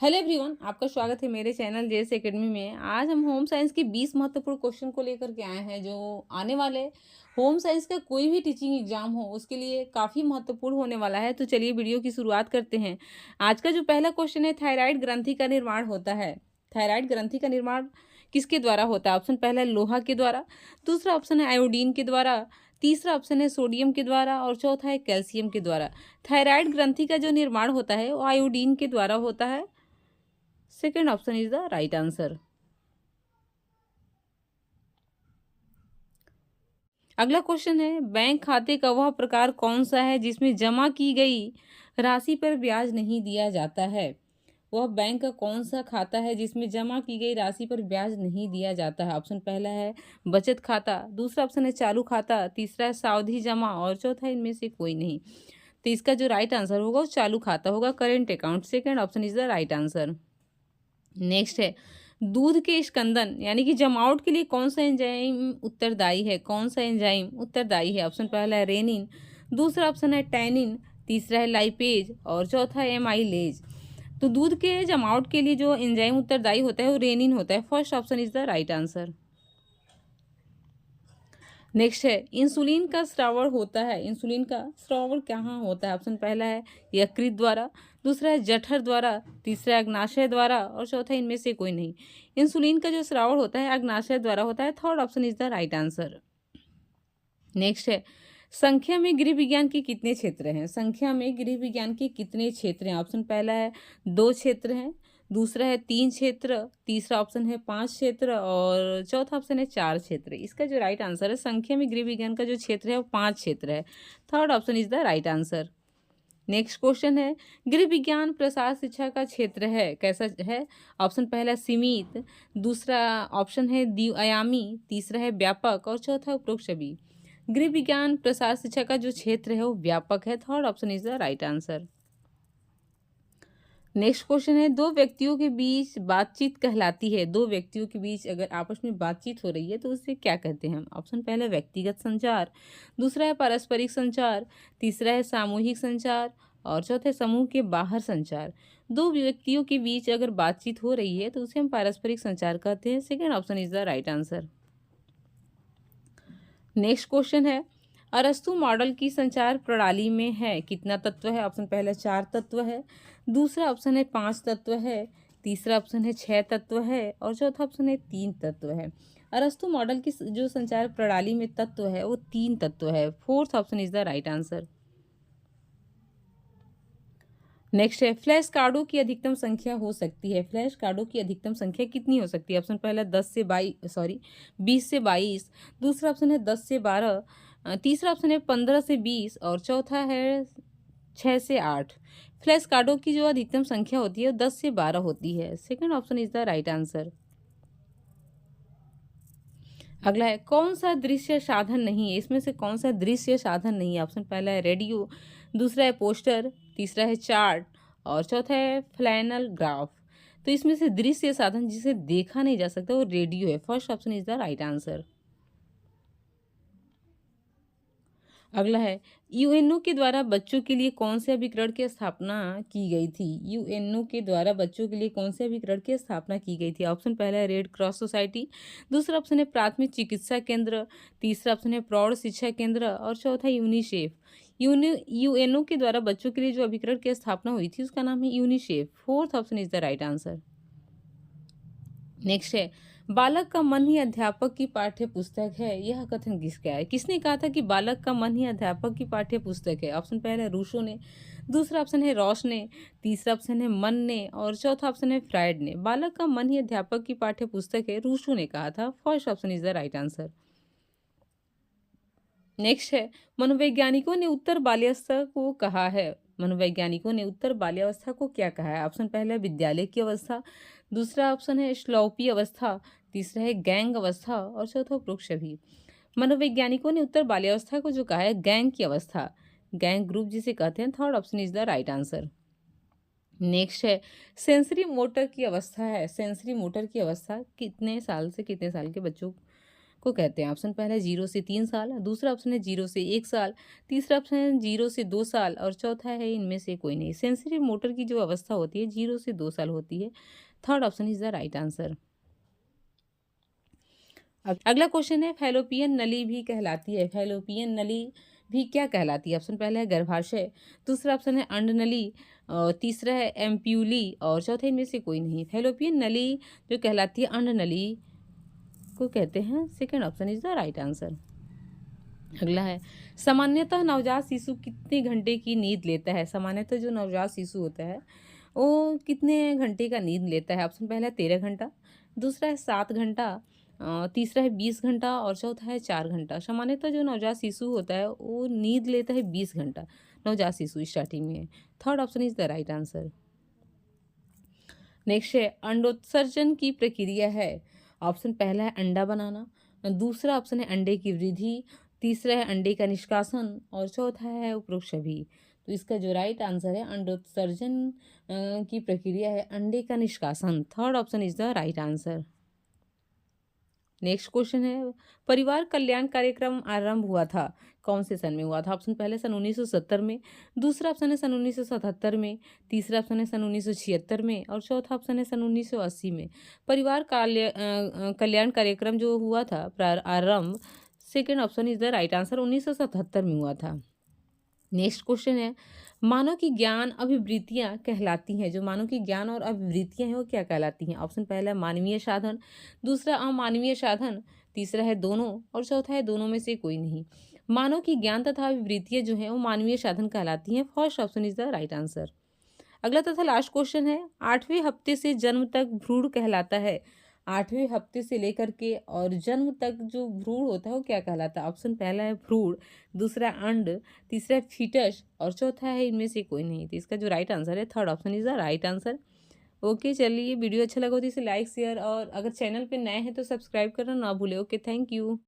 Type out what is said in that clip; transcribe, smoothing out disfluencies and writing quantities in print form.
Hello everyone, आपका स्वागत है मेरे चैनल जेएस एकेडमी में। आज हम होम साइंस के 20 महत्वपूर्ण क्वेश्चन को लेकर के आए हैं जो आने वाले होम साइंस का कोई भी टीचिंग एग्जाम हो उसके लिए काफ़ी महत्वपूर्ण होने वाला है। तो चलिए वीडियो की शुरुआत करते हैं। आज का जो पहला क्वेश्चन है, थायराइड ग्रंथि का निर्माण होता है। थायराइड ग्रंथि का निर्माण किसके द्वारा होता है? ऑप्शन पहला है लोहा के द्वारा, दूसरा ऑप्शन है आयोडीन के द्वारा, तीसरा ऑप्शन है सोडियम के द्वारा और चौथा है कैल्शियम के द्वारा। थायराइड ग्रंथि का जो निर्माण होता है वो आयोडीन के द्वारा होता है। Second option is the right answer. अगला क्वेश्चन है, बैंक खाते का वह प्रकार कौन सा है जिसमें जमा की गई राशि पर ब्याज नहीं दिया जाता है? वह बैंक का कौन सा खाता है जिसमें जमा की गई राशि पर ब्याज नहीं दिया जाता है? ऑप्शन पहला है बचत खाता, दूसरा ऑप्शन है चालू खाता, तीसरा है सावधि जमा और चौथा इनमें से कोई नहीं। तो इसका जो राइट आंसर होगा वो चालू खाता होगा, current account. Second option is the right answer. Next है, दूध के स्कंदन यानी कि जमावट के लिए कौन सा एंजाइम उत्तरदायी है? कौन सा एंजाइम उत्तरदायी है? ऑप्शन पहला है रेनिन, दूसरा ऑप्शन है टैनिन, तीसरा है लाइपेज और चौथा है एमाइलेज। तो दूध के जमावट के लिए जो एंजाइम उत्तरदायी होता है वो रेनिन होता है। First option is the right answer. Next है, इंसुलिन का स्रावण होता है। इंसुलिन का स्रावण कहाँ होता है? ऑप्शन पहला है यकृत द्वारा, दूसरा है जठर द्वारा, तीसरा है अग्नाशय द्वारा और चौथा इनमें से कोई नहीं। इंसुलिन का जो स्रावण होता है अग्नाशय द्वारा होता है। Third option is the right answer. Next है, संख्या में गृह विज्ञान के कितने क्षेत्र हैं? संख्या में गृह विज्ञान के कितने क्षेत्र हैं? ऑप्शन पहला है 2 क्षेत्र हैं, दूसरा है 3 क्षेत्र, तीसरा ऑप्शन है 5 क्षेत्र और चौथा ऑप्शन है 4 क्षेत्र। इसका जो राइट आंसर है, संख्या में गृह विज्ञान का जो क्षेत्र है वो 5 क्षेत्र है। Third option is the right answer. Next question है, गृह विज्ञान प्रसार शिक्षा का क्षेत्र है कैसा है? ऑप्शन पहला सीमित, दूसरा ऑप्शन है द्विआयामी, तीसरा है व्यापक और चौथा उपरोक्त सभी। गृह विज्ञान प्रसार शिक्षा का जो क्षेत्र है वो व्यापक है। Third option is the right answer. Next question है, दो व्यक्तियों के बीच बातचीत कहलाती है। दो व्यक्तियों के बीच अगर आपस में बातचीत हो रही है तो उसे क्या कहते हैं हम? ऑप्शन पहला व्यक्तिगत संचार, दूसरा है पारस्परिक संचार, तीसरा है सामूहिक संचार और चौथा है समूह के बाहर संचार। दो व्यक्तियों के बीच अगर बातचीत हो रही है तो उसे हम पारस्परिक संचार कहते हैं। Second option is the right answer. Next question है, अरस्तु मॉडल की संचार प्रणाली में है कितना तत्व है? ऑप्शन पहला 4 तत्व है, दूसरा ऑप्शन है 5 तत्व है, तीसरा ऑप्शन है 6 तत्व है और चौथा ऑप्शन है 3 तत्व है। अरस्तु मॉडल की जो संचार प्रणाली में तत्व है वो 3 तत्व है। Fourth option is the right answer. Next है, फ्लैश कार्डों की अधिकतम संख्या हो सकती है। फ्लैश कार्डों की अधिकतम संख्या कितनी हो सकती है? ऑप्शन पहला 20 से 22, दूसरा ऑप्शन है 10 से 12, तीसरा ऑप्शन है 15 से 20 और चौथा है 6 से 8। फ्लैश कार्डों की जो अधिकतम संख्या होती है वो 10 से 12 होती है। Second option is the right answer. अगला है, कौन सा दृश्य साधन नहीं है? इसमें से कौन सा दृश्य साधन नहीं है? ऑप्शन पहला है रेडियो, दूसरा है पोस्टर, तीसरा है चार्ट और चौथा है फ्लैनल ग्राफ। तो इसमें से दृश्य साधन जिसे देखा नहीं जा सकता वो रेडियो है। First option is the right answer. अगला है, यूएनओ के द्वारा बच्चों के लिए कौन से अभिकरण की स्थापना की गई थी? यूएनओ के द्वारा बच्चों के लिए कौन से अभिकरण की स्थापना की गई थी? ऑप्शन पहला है रेड क्रॉस सोसाइटी, दूसरा ऑप्शन है प्राथमिक चिकित्सा केंद्र, तीसरा ऑप्शन है प्रौढ़ शिक्षा केंद्र और चौथा यूनिसेफ। यूएनओ के द्वारा बच्चों के लिए जो अभिकरण की स्थापना हुई थी उसका नाम है UNICEF. Fourth option is the right answer. Next है, बालक का मन ही अध्यापक की पाठ्य पुस्तक है। यह कथन किसका है? किसने कहा था कि बालक का मन ही अध्यापक की पाठ्य पुस्तक है? ऑप्शन पहला है रूसो ने, दूसरा ऑप्शन है रॉस ने, तीसरा ऑप्शन है मन ने और चौथा ऑप्शन है फ्राइड ने। बालक का मन ही अध्यापक की पाठ्य पुस्तक है, रूसो ने कहा था। First option is the right answer. Next है, मनोवैज्ञानिकों ने उत्तर बाल्यावस्था को कहा है। मनोवैज्ञानिकों ने उत्तर बाल्यावस्था को क्या कहा है? ऑप्शन पहला है विद्यालय की अवस्था, दूसरा ऑप्शन है श्लौपी अवस्था, तीसरा है गैंग अवस्था और चौथा उपरोक्त सभी। मनोवैज्ञानिकों ने उत्तर बाल्यावस्था को जो कहा है गैंग की अवस्था, गैंग ग्रुप जिसे कहते हैं। Third option is the right answer. Next है, सेंसरी मोटर की अवस्था है। सेंसरी मोटर की अवस्था कितने साल से कितने साल के बच्चों को कहते हैं? ऑप्शन पहला है 0 से 3 साल, दूसरा ऑप्शन है 0 से 1 साल, तीसरा ऑप्शन है 0 से 2 साल और चौथा है इनमें से कोई नहीं। सेंसिटिव मोटर की जो अवस्था होती है 0 से 2 साल होती है। Third option is the right answer. अगला क्वेश्चन है फैलोपियन नली भी कहलाती है। फैलोपियन नली भी क्या कहलाती है? ऑप्शन पहला है गर्भाशय, दूसरा ऑप्शन है अंड नली, और तीसरा है एम्प्यूली और चौथा इनमें से कोई नहीं। फैलोपियन नली जो कहलाती है अंड नली को कहते हैं। Second option is the right answer. अगला है सामान्यतः नवजात शिशु कितने घंटे की नींद लेता है? सामान्यतः जो नवजात शिशु होता है वो कितने घंटे का नींद लेता है? ऑप्शन पहला है 13 घंटा, दूसरा है 7 घंटा, तीसरा है 20 घंटा और चौथा है 4 घंटा। सामान्यतः जो नवजात शिशु होता है वो नींद लेता है 20 घंटा। नवजात शिशु स्टार्टिंग में। Third option is the right answer. Next है अंडोत्सर्जन की प्रक्रिया है। ऑप्शन पहला है अंडा बनाना, दूसरा ऑप्शन है अंडे की वृद्धि, तीसरा है अंडे का निष्कासन और चौथा है उपरोक्त सभी। तो इसका जो राइट आंसर है अंडोत्सर्जन की प्रक्रिया है अंडे का निष्कासन। Third option is the right answer. Next question है परिवार कल्याण कार्यक्रम आरंभ हुआ था कौन से सन में हुआ था? ऑप्शन पहले सन 1970 में, दूसरा ऑप्शन है सन 1977 में, तीसरा ऑप्शन है सन 1976 में और चौथा ऑप्शन है सन 1980 में। परिवार कल्याण कार्यक्रम जो हुआ था आरंभ, second option is the right answer, 1977 में हुआ था। नेक्स्ट क्वेश्चन है मानव की ज्ञान अभिवृत्तियां कहलाती हैं। जो मानव की ज्ञान और अभिवृत्तियां हैं वो क्या कहलाती हैं? ऑप्शन पहला है मानवीय साधन, दूसरा अमानवीय साधन, तीसरा है दोनों और चौथा है दोनों में से कोई नहीं। मानव की ज्ञान तथा अभिवृत्तियां जो हैं वो मानवीय साधन कहलाती हैं। First option is the right answer. अगला तथा लास्ट क्वेश्चन है 8वें हफ्ते से जन्म तक भ्रूण कहलाता है। 8वें हफ्ते से लेकर के और जन्म तक जो भ्रूण होता है वो क्या कहलाता है? ऑप्शन पहला है भ्रूण, दूसरा अंड, तीसरा फीटस और चौथा है इनमें से कोई नहीं। तो इसका जो राइट आंसर है third option is the right answer. Okay, चलिए वीडियो अच्छा लगा तो इसे लाइक शेयर और अगर चैनल पे नए हैं तो सब्सक्राइब करना ना भूले। Okay, thank you.